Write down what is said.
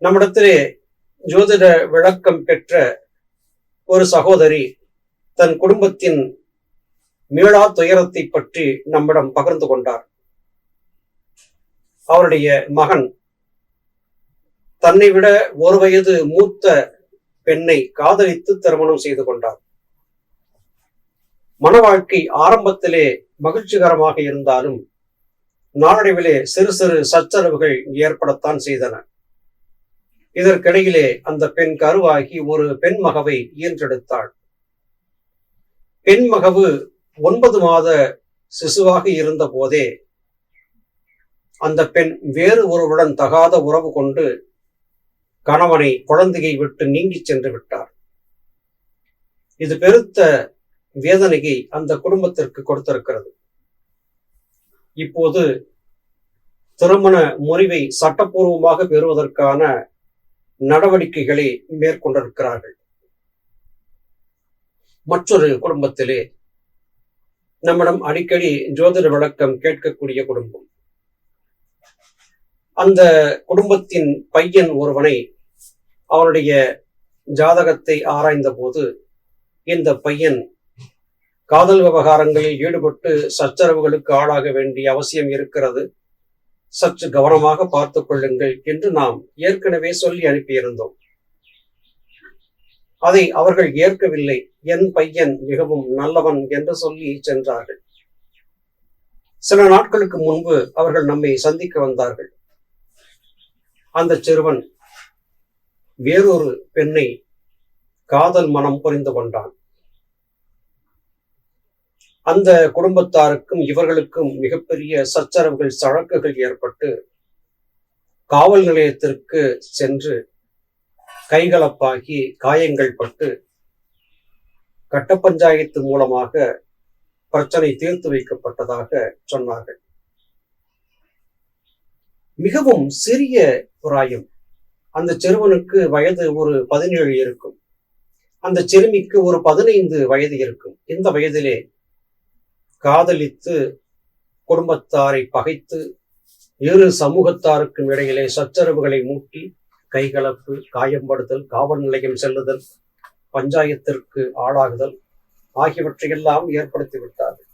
நம்மிடத்திலே ஜோதிட விளக்கம் பெற்ற ஒரு சகோதரி தன் குடும்பத்தின் மீளா துயரத்தை பற்றி நம்மிடம் பகிர்ந்து கொண்டார். அவருடைய மகன் தன்னை விட ஒரு வயது மூத்த பெண்ணை காதலித்து திருமணம் செய்து கொண்டார். மன வாழ்க்கை ஆரம்பத்திலே மகிழ்ச்சிகரமாக இருந்தாலும் நாளடைவிலே சிறு சிறு சச்சரவுகள் ஏற்படத்தான் செய்தன. இதற்கிடையிலே அந்த பெண் கருவாகி ஒரு பெண் மகவை ஈன்றெடுத்தாள். பெண் மகவு 9 மாத சிசுவாக இருந்த போதே அந்த பெண் வேறு ஒருவருடன் தகாத உறவு கொண்டு கணவனை குழந்தையை விட்டு நீங்கி சென்று விட்டார். இது பெருத்த வேதனையை அந்த குடும்பத்திற்கு கொடுத்திருக்கிறது. இப்போது திருமண முறிவை சட்டப்பூர்வமாக பெறுவதற்கான நடவடிக்கைகளை மேற்கொண்டிருக்கிறார்கள். மற்றொரு குடும்பத்திலே நம்மிடம் அடிக்கடி ஜோதிட விளக்கம் கேட்கக்கூடிய குடும்பம். அந்த குடும்பத்தின் பையன் ஒருவனை அவருடைய ஜாதகத்தை ஆராய்ந்த போது இந்த பையன் காதல் விவகாரங்களில் ஈடுபட்டு சச்சரவுகளுக்கு ஆளாக வேண்டிய அவசியம் இருக்கிறது, சற்று கவனமாக பார்த்துக் கொள்ளுங்கள் என்று நாம் ஏற்கனவே சொல்லி அனுப்பியிருந்தோம். அதை அவர்கள் ஏற்கவில்லை. என் பையன் மிகவும் நல்லவன் என்று சொல்லி சென்றார்கள். சில நாட்களுக்கு முன்பு அவர்கள் நம்மை சந்திக்க வந்தார்கள். அந்த சிறுவன் வேறொரு பெண்ணை காதல் மனம் புரிந்து கொண்டான். அந்த குடும்பத்தாருக்கும் இவர்களுக்கும் மிகப்பெரிய சச்சரவுகள் சழக்குகள் ஏற்பட்டு காவல் நிலையத்திற்கு சென்று கைகலப்பாகி காயங்கள் பட்டு கட்ட பஞ்சாயத்து மூலமாக பிரச்சனை தீர்த்து வைக்கப்பட்டதாக சொன்னார்கள். மிகவும் சிறிய பிராயம். அந்த சிறுவனுக்கு வயது ஒரு 17 இருக்கும். அந்த சிறுமிக்கு ஒரு 15 வயது இருக்கும். இந்த வயதிலே காதலித்து குடும்பத்தாரை பகைத்து இரு சமூகத்தாருக்கும் இடையிலே சச்சரவுகளை மூட்டி கைகலப்பு, காயம்படுதல், காவல் நிலையம் செல்லுதல், பஞ்சாயத்திற்கு ஆளாகுதல் ஆகியவற்றையெல்லாம் ஏற்படுத்தி விட்டார்கள்.